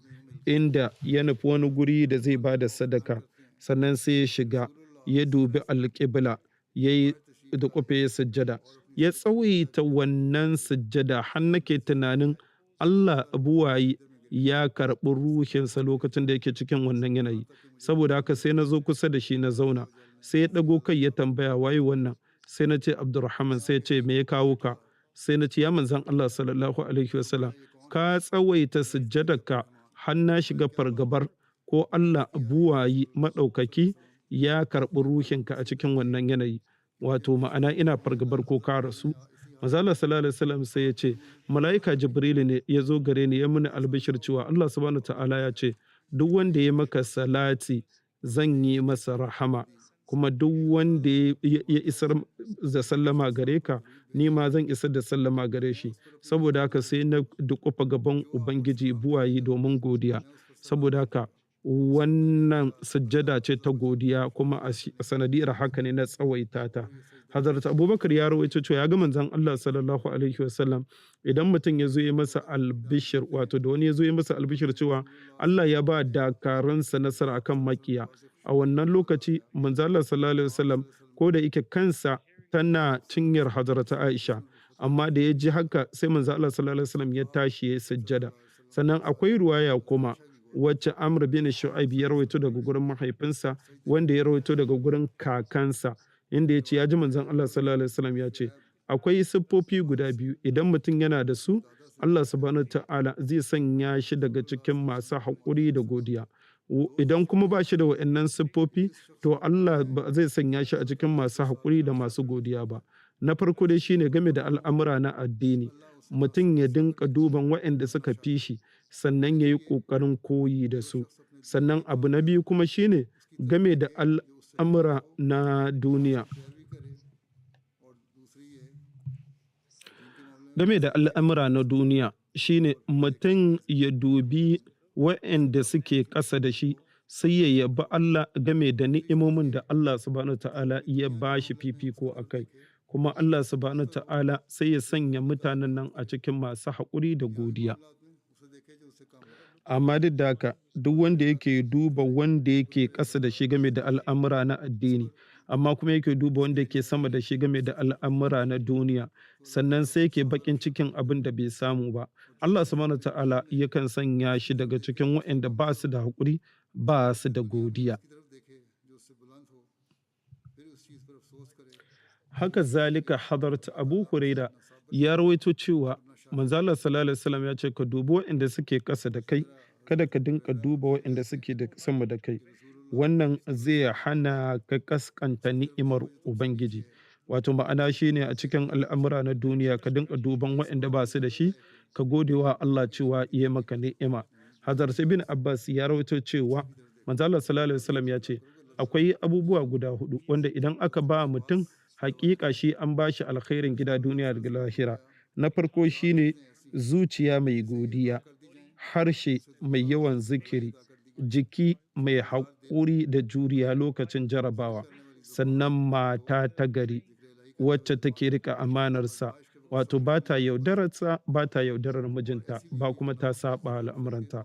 inda ya nufi wani guri da zai ba da sadaka, sannan sai ya shiga, ya dubi alƙibla, ya yi da kufe ya sujjada, ya tsawaita wannan sujjada har nake tunanin Allah buwayi ya karɓi ruhinsa lokacin da yake cikin wannan yanayi. Saboda haka sai na zo kusa da shi na zauna, sai ya ɗago kai ya tambaya waye wannan, sai na ce Abdurrahman, sai ya ce me ya kawo ka, sai na ce ya manzan Allah sallallahu alaihi wasallam, ka tsawaita sujjadarka har na shiga fargabar ko Allah buwayi maɗaukaki ya karɓi ruhinka a cikin wannan yanayi. Wato ma'ana ina fargabar ko ka rasu. Manzo Allah sallallahu alaihi wasallam sai ya ce mala'ika Jibrilu ne ya zo gare ni ya mini albishir cewa Allah subhanahu ta'ala ya ce duk wanda ya maka salati zan yi masa rahama, kuma duk wanda ya isar da sallama gare ka ni ma zan isar da sallama gare shi. Saboda haka sai na duƙufa gaban Ubangiji buwayi domin godiya. Saboda haka wannan sujjada ce ta godiya, kuma a sanadiyar haka ne na tsawaita ta. Hazrat Abubakar ya rawaito cewa ya ga manzon Allah sallallahu alaihi wasallam idan mutum ya zo ya masa albishir, wato da wani ya zo ya masa albishir cewa Allah ya ba dakaransa nasara akan makiya, a wannan lokaci manzon Allah sallallahu alaihi wasallam ko da yake kansa tana cinyar Hazrat Aisha, amma da ya ji haka sai manzon Allah sallallahu alaihi wasallam ya tashi ya sujjada. Sannan akwai ruwaya kuma wacce Amr bin Shu'aib ya rawaito daga gurin mahaifinsa, wanda ya rawaito daga gurin kakansa, inda ya ce ya ji manzon Allah sallallahu alaihi wasallam ya ce akwai siffofi guda biyu idan mutum yana da su, Allah subhanahu ta'ala zai sanya shi daga cikin masu haƙuri da godiya. Idan kuma ba shi da wa'annan siffofi, to Allah ba zai sanya shi a cikin masu haƙuri da masu godiya ba. Na farko dai shine game da al'amura na addini, mutum ya dinka duban wa'anda suka fi shi, sannan ya yi ƙoƙarin koyi da su. Sannan abu na biyu kuma shine game da al'amura na duniya. Game da al'amura na duniya shine mutum ya dubi waɗanda suke ƙasa da shi sai ya yabi Allah game da ni'imomin da Allah subhanahu ta'ala ya ba shi fifiko a kai. Kuma Allah subhanahu ta'ala sai ya sanya mutanen nan a cikin masu haƙuri da godiya. Amma duk da haka duk wanda yake duba wanda yake ƙasa da shi game da al'amura na addini, amma kuma yake duba wanda yake sama da shi game da al'amura na duniya, sannan sai yake baƙin cikin abin da bai samu ba. Allah subhanahu ta'ala yakan sanya shi daga cikin waɗanda ba su da haƙuri, ba su da godiya. Haka zalika hadarta Abu Huraira ya rawaito cewa manzo Allah sallallahu alaihi wasallam ya ce ka dubi waɗanda suke ƙasa da kai, kada ka dinka duba waɗanda suke da sama da kai. Wannan zai hana ka kaskanta ni'imar Ubangiji. Wato ma'ana shine a cikin al'amura na duniya ka dinka duban waɗanda ba su da shi, ka gode wa Allah cewa iya maka ni'ima. Hazrat ibn Abbas ya rawaito cewa manzo Allah sallallahu alaihi wasallam ya ce akwai abubuwa guda hudu wanda idan aka ba mutum hakika shi an ba shi alkhairin gida duniya da lahira. Na farko shine zuciya mai godiya, harshe mai yawan zikiri, jiki mai haƙuri da juriya lokacin jarabawa, sannan mata ta gari wacce take rika amanarsa, wato ba ta yaudararsa, ba ta yaudarar mijinta, ba kuma ta saba al'amuranta.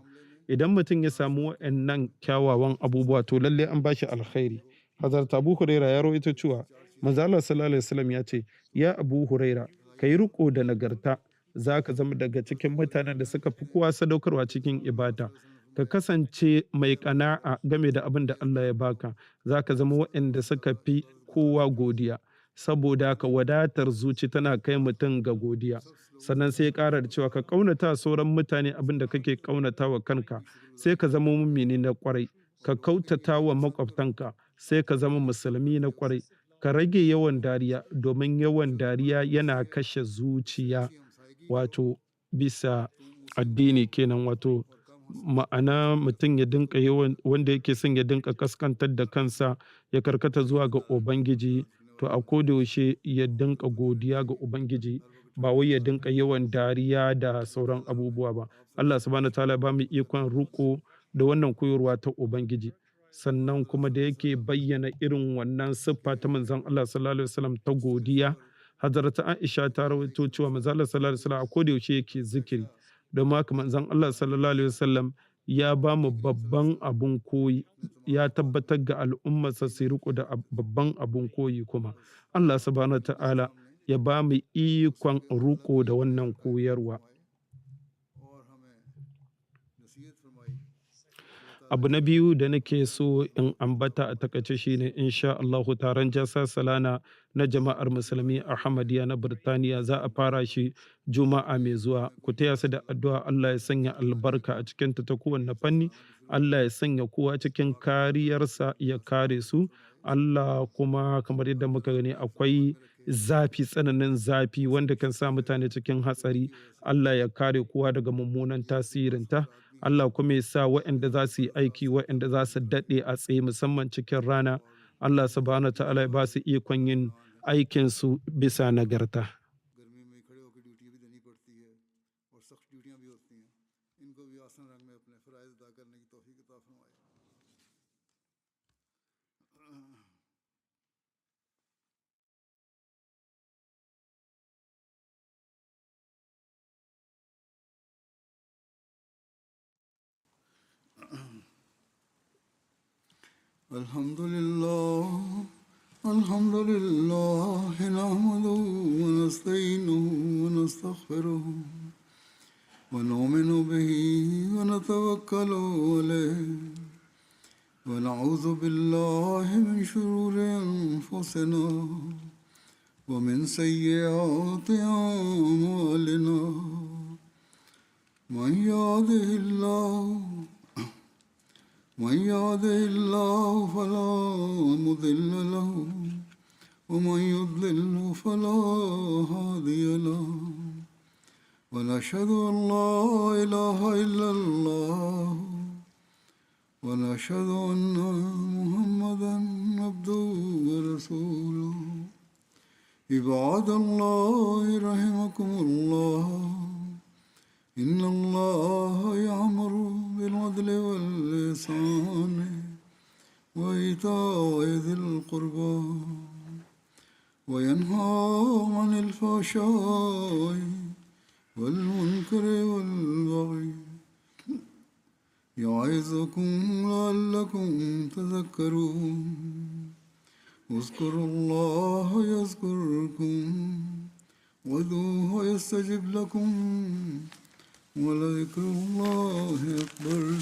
Idan mutum ya samu waɗannan kyawawan abubuwa to lalle an ba shi alkhairi. Hazrat Abu Huraira ya rawaito cewa manzo Allah sallallahu alaihi wasallam ya ce, ya Abu Huraira, ka yi riko da nagarta, za ka zama daga cikin mutanen da suka fi kowa sadaukarwa cikin ibada. Ka kasance mai ƙana'a game da abin da Allah ya baka, za ka zama waɗanda suka fi kowa godiya. Saboda ka wadatar zuci tana kai mutum ga godiya. Sannan sai ya ƙara da cewa ka ƙaunata sauran mutane abin da kake ƙaunata wa kanka, sai ka zama mumini na ƙwarai. Ka kautata wa maƙwabtanka, sai ka zama musulmi na ƙwarai. Ka rage yawan dariya, domin yawan dariya yana kashe zuciya, wato bisa addini kenan. Wato ma'ana mutum ya dinka yawan, wanda yake son ya dinka kaskantar da kansa ya karkata zuwa ga Ubangiji, to a kodayaushe ya dinka godiya ga Ubangiji, ba wai ya dinka yawan dariya da sauran abubuwa ba. Allah subhanahu ta'ala ba mu ikon riko da wannan koyarwa ta Ubangiji. Sannan kuma da yake bayyana irin wannan siffa ta manzon Allah sallallahu alaihi wasallam ta godiya, Hazrat Aisha ta rawaito cewa manzon Allah sallallahu alaihi wasallam a koda yaushe yake zikiri. Don haka manzon Allah sallallahu alaihi wasallam ya ba mu babban abun koyi, ya tabbatar ga al'ummarsa su riko da babban abun koyi kuma. Allah subhanahu ta'ala ya ba mu ikon riko da wannan koyarwa. Abu na biyu da nake so in ambata a takaice shine insha Allahu taron jasa salana na jama'ar musulmi Ahmadiyya na Birtaniya za a fara shi Juma'a mai zuwa. Ku taya su da addu'a Allah ya sanya albarka a cikin ta kowanne fanni. Allah ya sanya kowa cikin kariyarsa ya kare su. Allah kuma kamar yadda muka gani akwai zafi, tsananin zafi wanda kan sa mutane cikin hatsari. Allah ya kare kowa daga mummunan tasirinta. Allah kuma ya sa waɗanda za su yi aiki, waɗanda za su daɗe a tsaye musamman cikin rana, Allah subhanahu ta'ala ya ba su ikon yin aikinsu bisa nagarta. Alhamdulillah, alhamdulillah, nahmaduhu wa nasta'inuhu wa nastaghfiruhu wa nu'minu bihi wa natawakkalu alayhi wa na'udhu billahi min shururi anfusina wa min sayyiati a'malina. Man yahdihillahu من يهده الله فلا مضل له ومن يضلل فلا هادي له ونشهد أن لا إله إلا الله ونشهد أن محمدا عبده ورسوله عباد الله رحمكم الله إن الله يأمر بالعدل والإحسان وإيتاء ذي القربى وينهى عن الفحشاء والمنكر والبغي يعظكم لعلكم تذكرون اذكروا الله يذكركم وادعوه يستجب لكم ولذكر الله أكبر